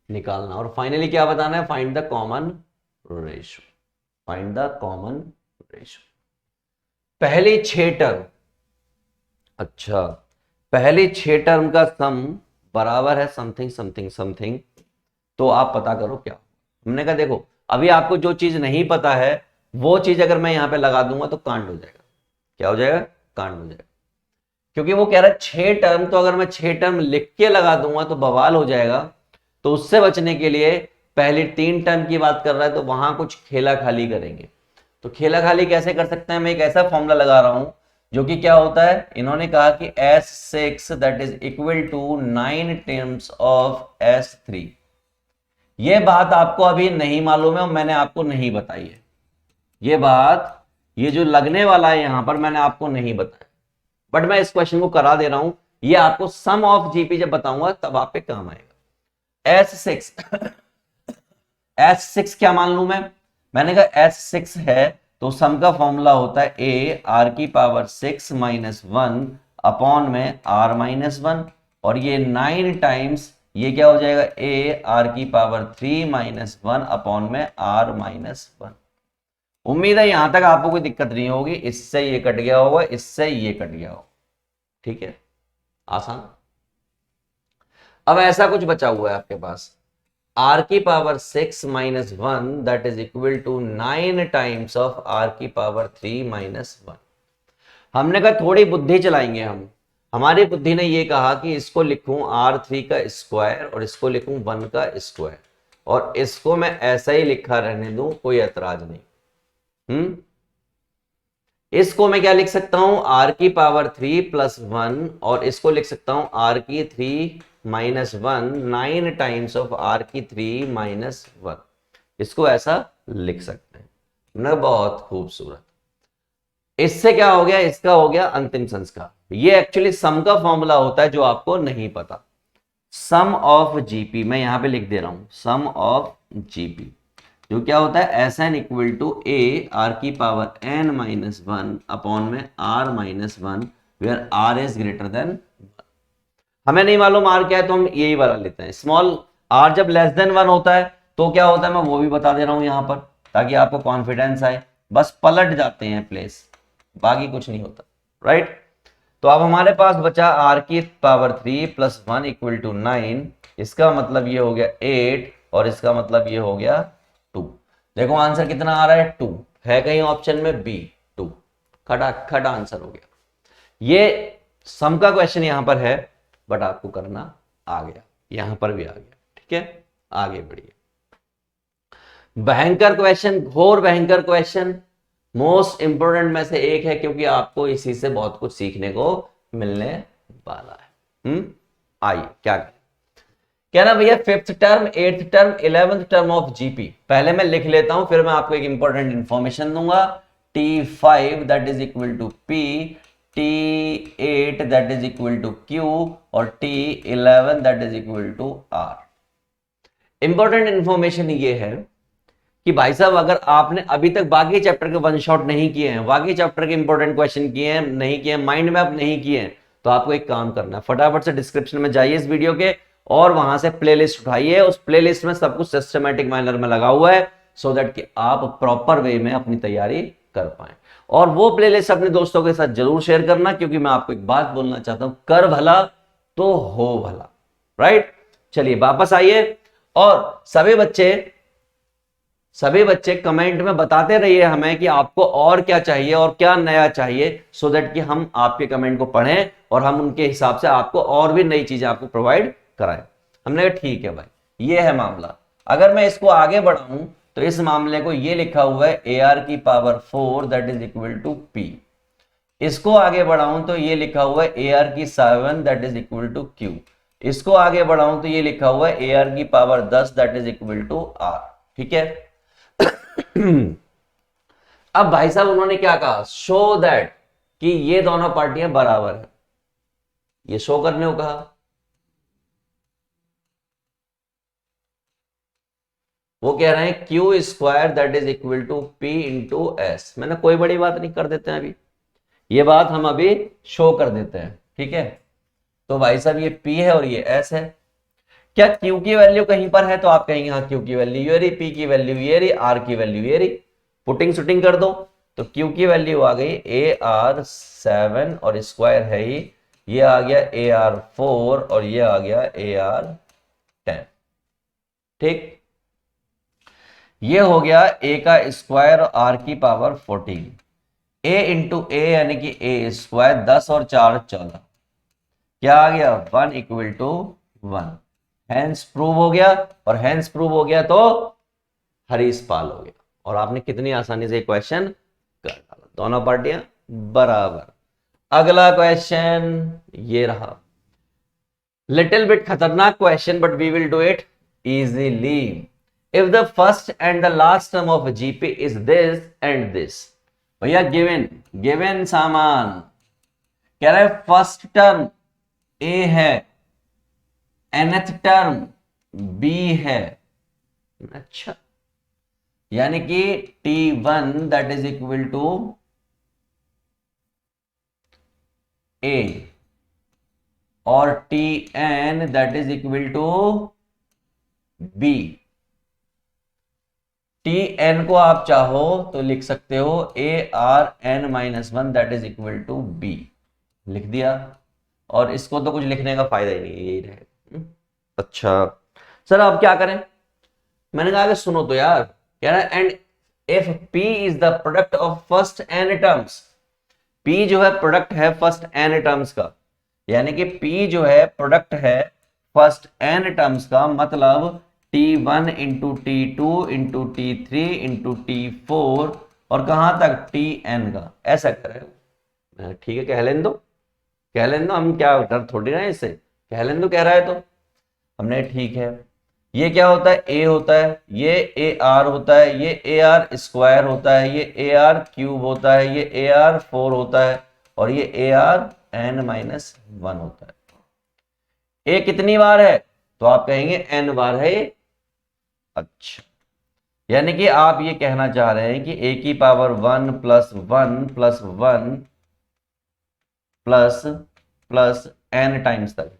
निकालना, और फाइनली क्या बताना है, find the common ratio, find the common ratio. पहली 6 टर्म, अच्छा पहली 6 टर्म का सम बराबर है समथिंग समथिंग समथिंग, तो आप पता करो क्या। हमने कहा देखो अभी आपको जो चीज नहीं पता है वो चीज अगर मैं यहां पे लगा दूंगा तो कांड हो जाएगा। क्या हो जाएगा? कांड हो जाएगा, क्योंकि वो कह रहा है 6 टर्म, तो अगर मैं 6 टर्म लिख के लगा दूंगा तो बवाल हो जाएगा। तो उससे बचने के लिए पहले 3 टर्म की बात कर रहा है तो वहां कुछ खेला खाली करेंगे। तो खेला खाली कैसे कर सकते हैं, मैं एक ऐसा फॉर्मूला लगा रहा हूं जो कि क्या होता है, इन्होंने कहा कि S6 that is equal to 9 terms of S3। ये बात आपको अभी नहीं मालूम है और मैंने आपको नहीं बताई है, ये बात, ये जो लगने वाला है यहां पर मैंने आपको नहीं बताया, बट मैं इस क्वेश्चन को करा दे रहा हूं, ये आपको सम ऑफ जीपी जब बताऊंगा तब आप पे काम आएगा। S6 S6 क्या मान लू मैंने कहा S6 है तो सम का फॉर्मूला होता है a r की पावर 6 माइनस 1 अपॉन में r माइनस 1, और ये 9 टाइम्स ये क्या हो जाएगा a r की पावर 3 माइनस 1 अपॉन में r माइनस 1। उम्मीद है यहां तक आपको कोई दिक्कत नहीं होगी, इससे ये कट गया होगा, इससे ये कट गया होगा, ठीक है, आसान। अब ऐसा कुछ बचा हुआ है आपके पास, r की power 6 minus 1 that is equal to 9 times of r की पावर 3 माइनस 1। हमने कहा थोड़ी बुद्धि चलाएंगे हम, हमारी बुद्धि ने ये कहा कि इसको लिखूं r3 का स्क्वायर और इसको लिखूं 1 का स्क्वायर, और इसको मैं ऐसा ही लिखा रहने दूं, कोई ऐतराज नहीं। इसको मैं क्या लिख सकता हूं, r की पावर 3 प्लस 1, और इसको लिख सकता हूं r की 3 माइनस 1 9 टाइम्स ऑफ r की 3 माइनस 1, इसको ऐसा लिख सकते हैं ना, बहुत खूबसूरत। इससे क्या हो गया, इसका हो गया अंतिम संस्कार। ये एक्चुअली सम का फॉर्मूला होता है जो आपको नहीं पता, सम ऑफ जीपी, मैं यहां पे लिख दे रहा हूं सम ऑफ जीपी, जो क्या होता है S N equal to A R की पावर एन माइनस 1 अपॉन में R minus 1 where R is greater than 1। हमें नहीं मालूम आर क्या है तो हम यही वाला लेते हैं, स्मॉल आर जब लेस देन 1 होता है तो क्या होता है, मैं वो भी बता दे रहा हूं यहां पर ताकि आपको कॉन्फिडेंस आए, बस पलट जाते हैं प्लेस, बाकी कुछ नहीं होता, राइट। तो अब हमारे पास बचा आर की पावर 3 प्लस 1 इक्वल टू 9, इसका मतलब ये हो गया 8 और इसका मतलब ये हो गया 2। देखो आंसर कितना आ रहा है, 2 है कहीं ऑप्शन में बी, 2 खटाखट आंसर हो गया। ये सम का क्वेश्चन यहां पर है बट आपको करना आ गया, यहां पर भी आ गया, ठीक है, आगे बढ़िए। भयंकर क्वेश्चन, घोर भयंकर क्वेश्चन, मोस्ट इंपोर्टेंट में से एक है क्योंकि आपको इसी से बहुत कुछ सीखने को मिलने वाला है। आइए क्या करें, क्या ना भैया 5th term 8th term 11th term of GP, पहले मैं लिख लेता हूं फिर मैं आपको एक इंपॉर्टेंट इंफॉर्मेशन दूंगा। T5 that is equal to P, T8 that is equal to Q और T11 that is equal to R। Important information ये है कि भाई साहब अगर आपने अभी तक बाकी चैप्टर के वन शॉट नहीं किए हैं, बाकी चैप्टर के इंपॉर्टेंट क्वेश्चन किए हैं नहीं किए हैं, माइंड मैप नहीं किए हैं, तो आपको एक काम करना है, फटाफट से डिस्क्रिप्शन में जाइए इस वीडियो के और वहां से प्लेलिस्ट उठाइए। उस प्लेलिस्ट में सब कुछ सिस्टमैटिक मैनर में लगा हुआ है, सो दैट कि आप प्रॉपर वे में अपनी तैयारी कर पाए। और वो प्लेलिस्ट अपने दोस्तों के साथ जरूर शेयर करना, क्योंकि मैं आपको एक बात बोलना चाहता हूं, कर भला तो हो भला। राइट, चलिए वापस आइए और सभी बच्चे कमेंट में बताते रहिए हमें कि आपको और क्या चाहिए और क्या नया चाहिए, सो दैट कि हम आपके कमेंट को पढ़ें और हम उनके हिसाब से आपको और भी नई चीजें आपको प्रोवाइड कराएं। हमने कहा ठीक है भाई, ये है मामला। अगर मैं इसको आगे बढ़ाऊं तो इस मामले को ये लिखा हुआ है AR की power 4 that is equal to P। इसको आगे बढ़ाऊं तो ये लिखा हुआ है AR की 7 that is equal to Q। इसको आगे बढ़ाऊं तो ये लिखा हुआ है AR की power 10 that is equal to R। ठीक है। अब भाई साहब उन्होंने क्या कहा, शो दैट कि ये दोनों पार्टियां बराबर है, ये शो करने को कहा। वो कह रहे हैं Q square that is equal to P into S. मैंने कोई बड़ी बात नहीं, कर देते हैं अभी ये बात हम अभी शो कर देते हैं। ठीक है, तो भाई साहब ये P है और ये S है। क्या Q की वैल्यू कहीं पर है तो आप कहेंगे हाँ Q की वैल्यू ये रही, P की वैल्यू ये रही, R की वैल्यू ये रही। पुटिंग सुटिंग कर दो तो Q की वैल्यू आ गई AR 7 और स्क्वायर है ही, ये आ गया AR 4 और ये आ गया AR 10। ठीक, ये हो गया A का स्क्वायर और R की पावर 14। A इंटू ए यानी कि A स्क्वायर 10 और 4 14, क्या आ गया 1 इक्वल टू 1। हैंस प्रूव हो गया, और हैंस प्रूव हो गया तो हरीश पाल हो गया। और आपने कितनी आसानी से क्वेश्चन कर डाला, दोनों पार्टियां बराबर। अगला क्वेश्चन ये रहा, लिटिल बिट खतरनाक question but we will do it easily. If the first and the last term of GP is this and this. भैया गिवन सामान कह रहा है फर्स्ट टर्म ए है, nth टर्म b है। अच्छा, यानी कि T1 that is equal to A और Tn that is equal to B। Tn को आप चाहो तो लिख सकते हो ARn-1 that is equal to B, लिख दिया। और इसको तो कुछ लिखने का फायदा ही नहीं है, यही रहेगा। अच्छा सर आप क्या करें, मैंने कहा कि सुनो तो यार, कह रहा है and if P is the product of first n terms. P जो है प्रोडक्ट है फर्स्ट n टर्म्स का, यानी कि P जो है प्रोडक्ट है फर्स्ट n टर्म्स का, मतलब T1 into T2 into T3 into T4 और कहां तक Tn का, ऐसा करें। ठीक है, कह लें दो हम, क्या डर थोड़ी ना इससे, कह लें दो, कह रहा है तो हमने ठीक है। ये क्या होता है, A होता है, ये AR होता है, ये AR स्क्वायर होता है, ये AR क्यूब होता है, ये AR 4 होता है और ये ARn-1 होता है। A कितनी बार है तो आप कहेंगे n बार है ये। अच्छा, यानी कि आप ये कहना चाह रहे हैं कि A की power 1 plus 1 plus 1 plus plus n times तक।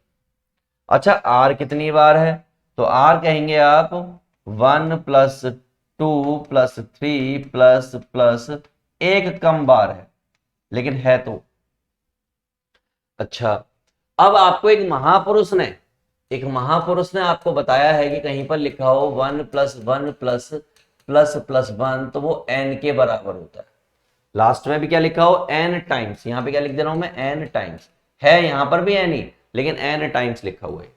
अच्छा, R कितनी बार है तो R कहेंगे आप 1 प्लस 2 प्लस 3 प्लस प्लस, एक कम बार है लेकिन है तो। अच्छा, अब आपको एक महापुरुष ने आपको बताया है कि कहीं पर लिखा हो 1 प्लस 1 प्लस प्लस प्लस 1 तो वो n के बराबर होता है। लास्ट में भी क्या लिखा हो n टाइम्स, यहां पे क्या लिख दे रहा हूं मैं n टाइम्स, है यहां पर भी n ही लेकिन n टाइम्स लिखा हुआ है,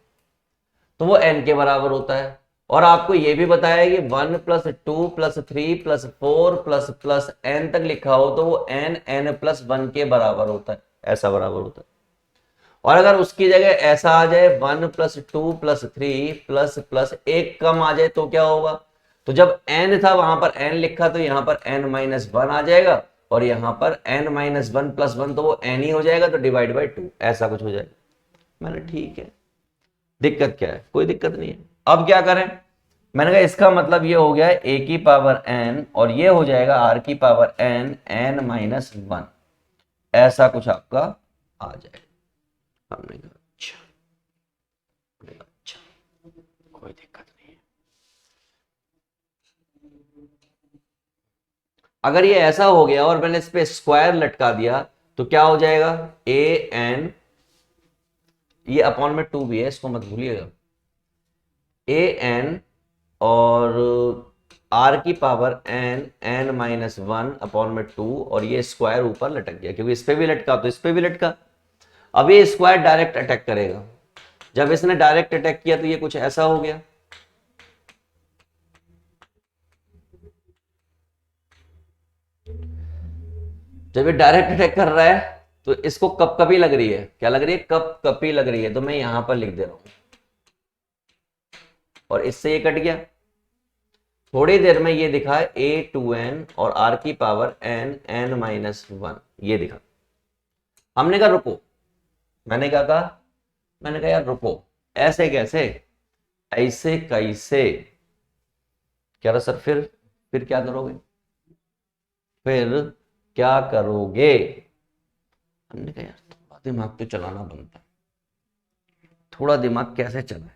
तो वो n के बराबर होता है। और आपको ये भी बताया कि 1 plus 2 plus 3 plus 4 plus plus n तक लिखा हो तो वो n प्लस 1 के बराबर होता है, ऐसा बराबर होता है। और अगर उसकी जगह ऐसा आ जाए 1 प्लस 2 प्लस 3 प्लस प्लस एक कम आ जाए तो क्या होगा, तो जब n था वहां पर n लिखा तो यहां पर n-1 आ जाएगा और यहां पर n-1 प्लस 1 तो वो n ही हो जाएगा, तो डिवाइड बाई 2 ऐसा कुछ हो जाएगा। मैंने ठीक है, दिक्कत क्या है, कोई दिक्कत नहीं है। अब क्या करें, मैंने कहा इसका मतलब ये हो गया a की पावर n और ये हो जाएगा r की पावर n n माइनस 1, ऐसा कुछ आपका आ जाएगा। हमने कहा अच्छा, कोई दिक्कत नहीं है। अगर ये ऐसा हो गया और मैंने इस पे स्क्वायर लटका दिया तो क्या हो जाएगा, a n, ये अपॉन में 2 भी है, इसको मत भूलिएगा, a n और r की power n n minus 1 upon में 2 और ये स्क्वायर ऊपर लटक गया, क्योंकि इस पे भी लटका तो इस पे भी लटका। अब ये स्क्वायर डायरेक्ट अटैक करेगा, जब इसने डायरेक्ट अटैक किया तो ये कुछ ऐसा हो गया। जब ये डायरेक्ट अटैक कर रहा है तो इसको कपकपी लग रही है, क्या लग रही है, कपकपी लग रही है, तो मैं यहां पर लिख दे रहा हूं और इससे ये कट गया। थोड़ी देर में ये दिखा a2n और r की पावर n n माइनस 1, ये दिखा। हमने कहा रुको, मैंने क्या कहा, मैंने कहा यार रुको, ऐसे कैसे, ऐसे कैसे, कह रहा सर फिर क्या करोगे, फिर क्या करोगे। हमने कहा यार थोड़ा दिमाग तो चलाना बनता है, थोड़ा दिमाग कैसे चलाए,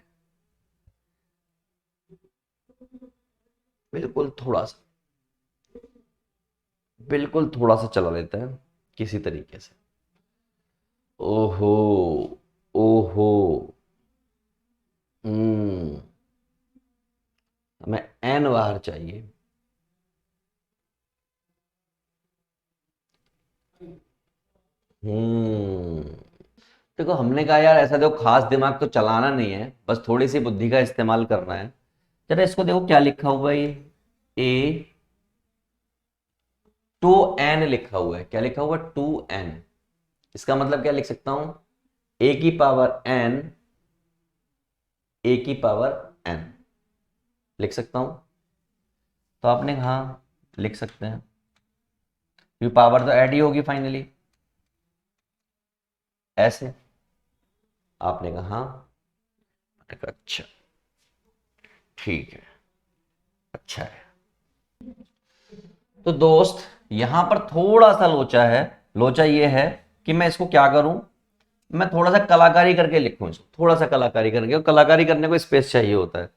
बिल्कुल थोड़ा सा चला लेते हैं किसी तरीके से। ओहो, ओहो, हमें n बाहर चाहिए। देखो हमने कहा यार ऐसा देखो खास दिमाग तो चलाना नहीं है, बस थोड़ी सी बुद्धि का इस्तेमाल करना है। जरा इसको देखो क्या लिखा हुआ है, ये a2n लिखा हुआ है, क्या लिखा हुआ है 2n। इसका मतलब क्या लिख सकता हूं, a की पावर n, a की पावर n लिख सकता हूं। तो आपने कहा लिख सकते हैं, क्योंकि पावर तो ऐड ही होगी फाइनली, ऐसे। आपने कहा हाँ, मैंने कहा अच्छा ठीक है, अच्छा है। तो दोस्त यहां पर थोड़ा सा लोचा है, लोचा ये है कि मैं इसको क्या करूं, मैं थोड़ा सा कलाकारी करके लिखूं इसको, थोड़ा सा कलाकारी करके, और कलाकारी करने को स्पेस चाहिए होता है।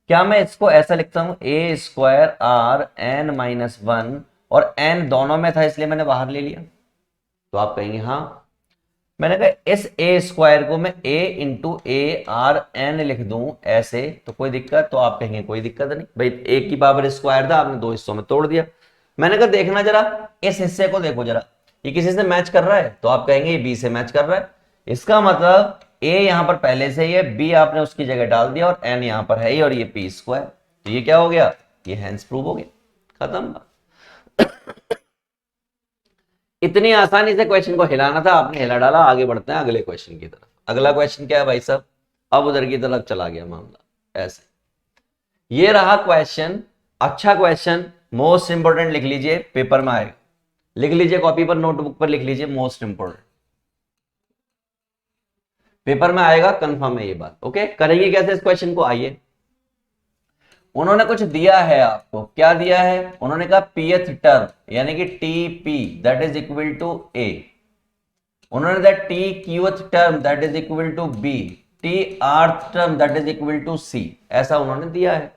क्या मैं इसको ऐसा लिखता हूं, ए स्क्वायर आर एन माइनस 1, और एन दोनों में था इसलिए मैंने बाहर ले लिया। तो आप कहेंगे हाँ, मैंने कहा इस ए स्क्वायर को मैं ए इंटू ए आर एन लिख दूं ऐसे, तो कोई दिक्कत, तो आप कहेंगे कोई दिक्कत नहीं भाई, ए की पावर स्क्वायर था, आपने दो हिस्सों में तोड़ दिया। मैंने कहा देखना जरा इस हिस्से को देखो जरा, ये किसी से मैच कर रहा है, तो आप कहेंगे ये बी से मैच कर रहा है, इसका मतलब ए यहां पर पहले से ही है, बी आपने उसकी जगह डाल दिया और एन यहां पर है ही, और ये पी स्क्वायर, तो ये क्या हो गया, ये हैंस प्रूव हो गया, खत्म। इतनी आसानी से क्वेश्चन को हिलाना था, आपने हिला डाला। आगे बढ़ते हैं अगले क्वेश्चन की तरफ। अगला क्वेश्चन क्या है भाई साहब, अब उधर की तरफ चला गया मामला, ऐसे। ये रहा क्वेश्चन, अच्छा क्वेश्चन, मोस्ट इंपोर्टेंट लिख लीजिए, पेपर में आएगा, लिख लीजिए कॉपी पर, नोटबुक पर लिख लीजिए, मोस्ट इंपोर्टेंट पेपर में आएगा, कंफर्म है ये बात। ओके, करेंगे कैसे इस क्वेश्चन को, आइए। उन्होंने कुछ दिया है आपको, क्या दिया है, उन्होंने कहा पीएथ टर्म यानी कि t p that is equal to a, उन्होंने दिया t qth term that is equal to b, t rth term that is equal to c, ऐसा उन्होंने दिया है।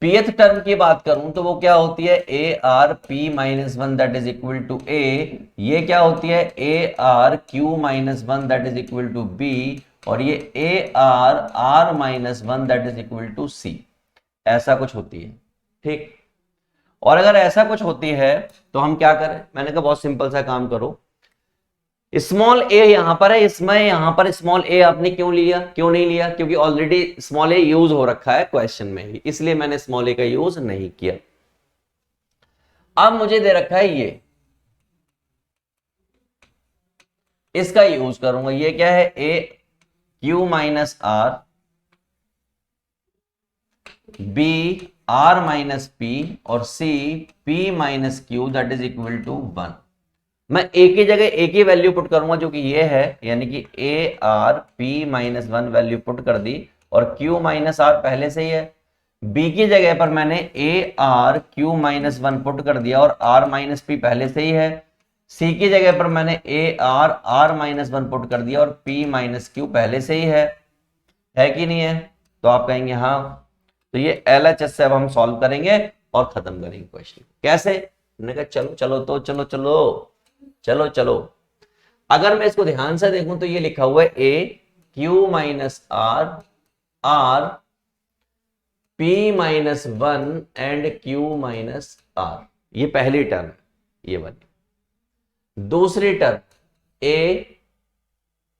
पीएथ टर्म की बात करूं तो वो क्या होती है, ए r P minus 1 that is equal to a, ये क्या होती है, ए r Q minus 1 that is equal to b, और ये a are are minus 1 that is equal to c, ऐसा कुछ होती है, ठीक। और अगर ऐसा कुछ होती है तो हम क्या करें, मैंने कहा बहुत सिंपल सा काम करो, स्मॉल ए यहां पर है, इसमें यहां पर स्मॉल ए आपने क्यों लिया, क्यों नहीं लिया, क्योंकि ऑलरेडी स्मॉल ए यूज हो रखा है क्वेश्चन में ही, इसलिए मैंने स्मॉल ए का यूज नहीं किया। अब मुझे दे रखा है ये, इसका यूज करूंगा, ये क्या है, ए Q minus r, b r minus P, और c p minus q that is equal to 1। मैं एक ही जगह एक ही वैल्यू पुट करूंगा जो कि ये है, यानी कि ए r P minus 1 value put कर दी, और क्यू माइनस आर पहले से ही है, बी की जगह पर मैंने A r Q minus one put कर दिया और आर माइनस पी पहले से ही है। सी की जगह पर मैंने A are are minus one put कर दिया और पी माइनस क्यू पहले से ही है कि नहीं है? तो आप कहेंगे हाँ। तो ये LHS से अब हम सॉल्व करेंगे और खत्म करेंगे क्वेश्चन। कैसे? हमने कहा चलो चलो तो चलो चलो चलो चलो। अगर मैं इसको ध्यान से देखूं तो ये लिखा हुआ है ए Q minus R R P minus one and Q minus R. ये पहली टर्म है, ये वाली। दूसरी term A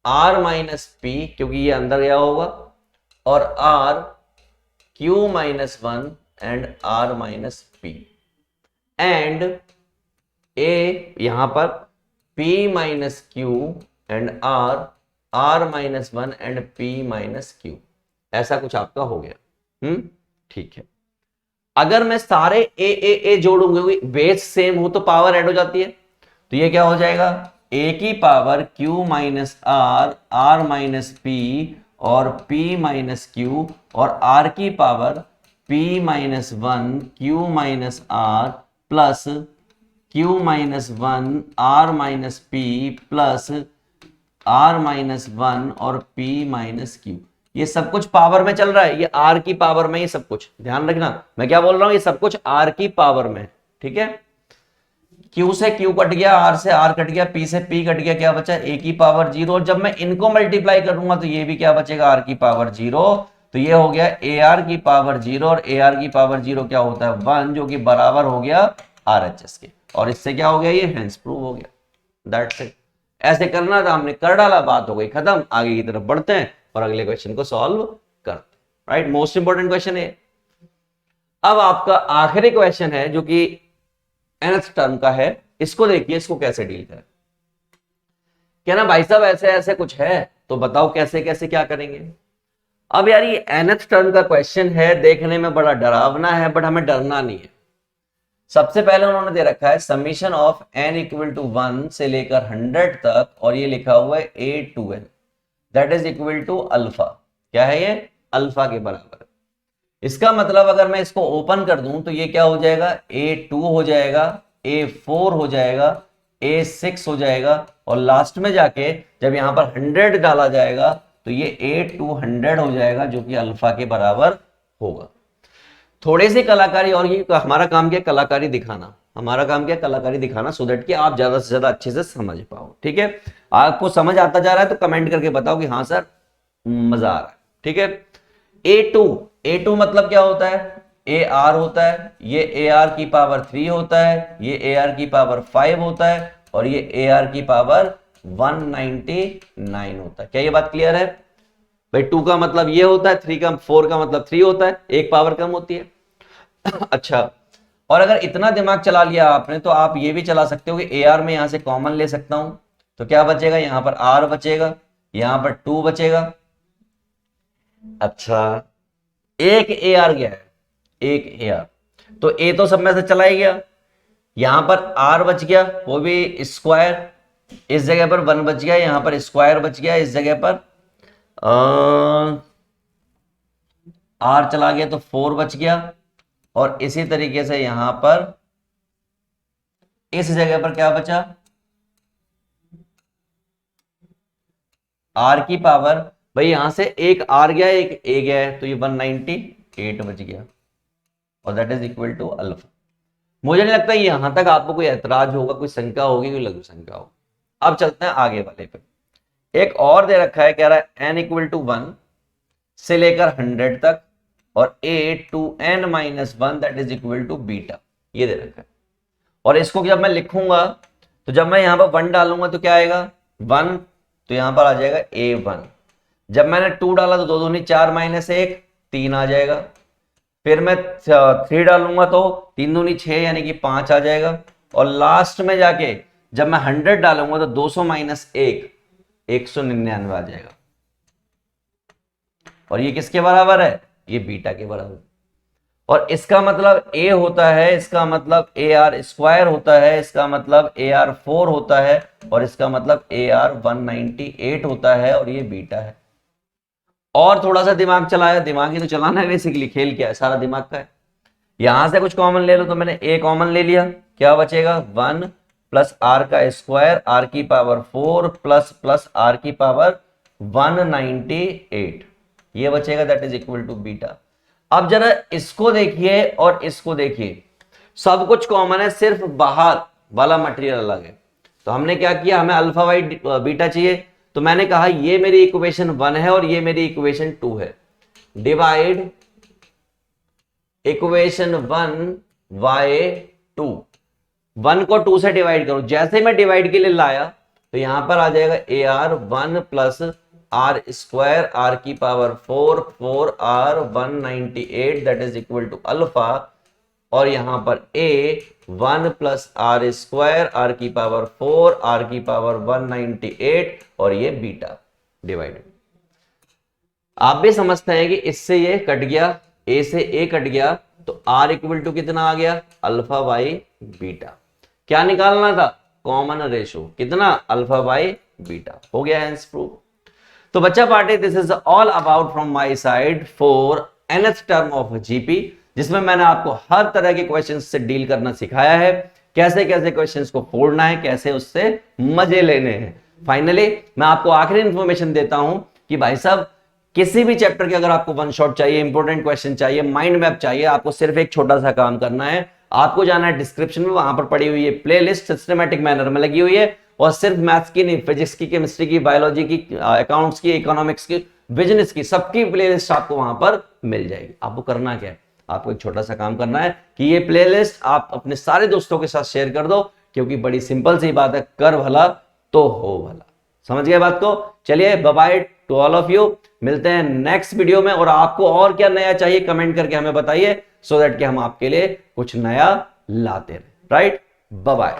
R minus P, क्योंकि ये अंदर गया होगा, और R Q minus one and R minus P, and A यहां पर P minus Q and R minus one and P minus Q. ऐसा कुछ आपका हो गया। ठीक है। अगर मैं सारे ए जोड़ूंगा, बेस सेम हो तो पावर ऐड हो जाती है, तो ये क्या हो जाएगा? ए की power Q minus R minus P और पी माइनस क्यू, और आर की power P minus one Q minus R plus Q minus one R minus P plus R minus one और पी माइनस क्यू। ये सब कुछ power में चल रहा है, ये आर की पावर में, ये सब कुछ ध्यान रखना मैं क्या बोल रहा हूं, ये सब कुछ आर की पावर में। ठीक है। क्यू से क्यू कट गया, आर से आर कट गया, पी से पी कट गया, क्या बचा? ए की पावर जीरो। और जब मैं इनको मल्टीप्लाई करूंगा तो ये भी क्या बचेगा? आर की पावर जीरो। तो ये हो गया ए आर की पावर जीरो, और ए आर की पावर जीरो क्या होता है? वन, जो कि बराबर हो गया RHS के। और इससे क्या हो गया? ये हेंस प्रूव हो गया। That's it. ऐसे करना था, हमने कर डाला, बात हो गई खत्म। आगे की तरफ बढ़ते हैं और अगले क्वेश्चन को सॉल्व करते हैं। राइट, मोस्ट इंपोर्टेंट क्वेश्चन है। अब आपका आखिरी क्वेश्चन है जो कि nth टर्म का है। इसको देखिए, इसको कैसे डील करें। क्या ना भाई साहब ऐसे ऐसे कुछ है, तो बताओ कैसे कैसे क्या करेंगे। अब यार ये nth टर्म का क्वेश्चन है, देखने में बड़ा डरावना है, बट हमें डरना नहीं है। सबसे पहले उन्होंने दे रखा है summation of n equal to 1 से लेकर 100 तक, और ये लिखा हुआ है a to n, that is equal to alpha. क्या है ये? अल्फा के बराबर। इसका मतलब अगर मैं इसको ओपन कर दूं तो ये क्या हो जाएगा? A2 हो जाएगा, A4 हो जाएगा, A6 हो जाएगा, और लास्ट में जाके जब यहां पर 100 डाला जाएगा तो ये A200 हो जाएगा, जो कि अल्फा के बराबर होगा। थोड़ी सी कलाकारी, और ये हमारा काम क्या? कलाकारी दिखाना। हमारा काम क्या? कलाकारी दिखाना, सो दैट कि आप ज्यादा से ज्यादा अच्छे से समझ पाओ। ठीक है। आपको समझ आता जा रहा है तो कमेंट करके बताओ कि हाँ सर मजा आ रहा है। ठीक है। A2 मतलब क्या होता है? AR होता है, ये AR की पावर 3 होता है, ये AR की पावर 5 होता है, और ये AR की पावर 199 होता है। क्या ये बात क्लियर है भाई? 2 का मतलब ये होता है, 4 का मतलब 3 होता है, एक पावर कम होती है। अच्छा, और अगर इतना दिमाग चला लिया आपने तो आप ये भी चला सकते हो कि AR में यहां से कॉमन ले सकता हूं, तो क्या बचेगा? यहां पर R बचेगा, यहां पर 2 बचेगा। अच्छा, एक AR गया है, एक AR, तो A तो सब में से चला ही गया। यहां पर R बच गया, वो भी स्क्वायर, इस जगह पर 1 बच गया, यहां पर स्क्वायर बच गया, इस जगह पर R चला गया तो 4 बच गया, और इसी तरीके से यहां पर इस जगह पर क्या बचा? R की पावर, भाई यहां से एक R गया, एक A गया है, तो ये 198 बच गया, और that is equal to alpha. मुझे नहीं लगता यहां तक आपको कोई ऐतराज होगा, कोई शंका होगी, कोई लघु शंका होगी। अब चलते हैं आगे वाले पे। एक और दे रखा है, कह रहा है n इक्वल टू 1 से लेकर 100 तक, और a to n minus 1 that is equal to beta. ये दे रखा है, और इसको जब मैं लिखूंगा तो जब मैं यहां पर 1 डालूंगा तो क्या आएगा? 1, तो यहां पर आ जाएगा a1। जब मैंने 2 डाला तो 2 दूनी 4 माइनस 1 3 आ जाएगा। फिर मैं 3 डालूंगा तो 3 दूनी 6 यानी कि 5 आ जाएगा। और लास्ट में जाके जब मैं 100 डालूंगा तो 200 माइनस 1 199 आ जाएगा। और ये किसके बराबर है? ये बीटा के बराबर। और इसका मतलब A होता है, इसका मतलब AR स्क्वायर होता है, इसका मतलब AR 4 होता है, और इसका मतलब AR 198 होता है, और ये बीटा है। और थोड़ा सा दिमाग चलाया, दिमाग ही तो चलाना है बेसिकली, खेल क्या है, सारा दिमाग का है। यहां से कुछ कॉमन ले लो, तो मैंने ए कॉमन ले लिया, क्या बचेगा 1 प्लस आर का स्क्वायर आर की पावर 4 प्लस प्लस आर की पावर 198, ये बचेगा, that is equal to beta. अब जरा इसको देखिए और इसको देखिए, सब कुछ कॉमन है, सिर्फ बाहर वाला मटेरियल अलग है। तो हमने क्या किया, हमें अल्फा वाई बीटा चाहिए, तो मैंने कहा ये मेरी इक्वेशन 1 है और ये मेरी इक्वेशन 2 है, डिवाइड इक्वेशन 1 बाय 2, 1 को 2 से डिवाइड करो। जैसे मैं डिवाइड के लिए लाया तो यहां पर आ जाएगा A R 1 plus R square R की power 4 4 R 198 that is equal to alpha, और यहां पर A 1 plus R square R की पावर 4 आर की पावर 198 और ये बीटा डिवाइडेड। आप भी समझते हैं कि इससे ये कट गया, ए से ए कट गया, तो आर इक्वल टू कितना आ गया, अल्फा बाई बीटा। क्या निकालना था, कॉमन रेशो, कितना, अल्फा बाई बीटा। हो गया हेंस प्रूव। तो बच्चा party, this is all about from my side for nth term of GP, जिसमें मैंने आपको हर तरह के क्वेश्चंस से डील करना सिखाया है, कैसे कैसे क्वेश्चंस को फोड़ना है, कैसे उससे मजे लेने हैं। फाइनली मैं आपको आखिरी इंफॉर्मेशन देता हूं कि भाई साहब, किसी भी चैप्टर के अगर आपको वन शॉट चाहिए, इंपॉर्टेंट क्वेश्चन चाहिए, माइंड मैप चाहिए, आपको सिर्फ एक छोटा सा काम करना है, आपको जाना है डिस्क्रिप्शन में, वहां पर पड़ी हुई है प्लेलिस्ट सिस्टमैटिक मैनर में लगी हुई है, और सिर्फ मैथ्स की नहीं, फिजिक्स की, केमिस्ट्री की, बायोलॉजी की, अकाउंट्स की, इकोनॉमिक्स की, बिजनेस की, सबकी प्लेलिस्ट आपको वहां पर मिल जाएगी। आपको करना क्या है, आपको एक छोटा सा काम करना है कि ये प्लेलिस्ट आप अपने सारे दोस्तों के साथ शेयर कर दो, क्योंकि बड़ी सिंपल सी बात है, कर भला तो हो भला। समझ गए बात को? चलिए, bye bye to all of you, मिलते हैं नेक्स्ट वीडियो में। और आपको और क्या नया चाहिए कमेंट करके हमें बताइए, सो दैट कि हम आपके लिए कुछ नया लाते रहे। Right, bye bye.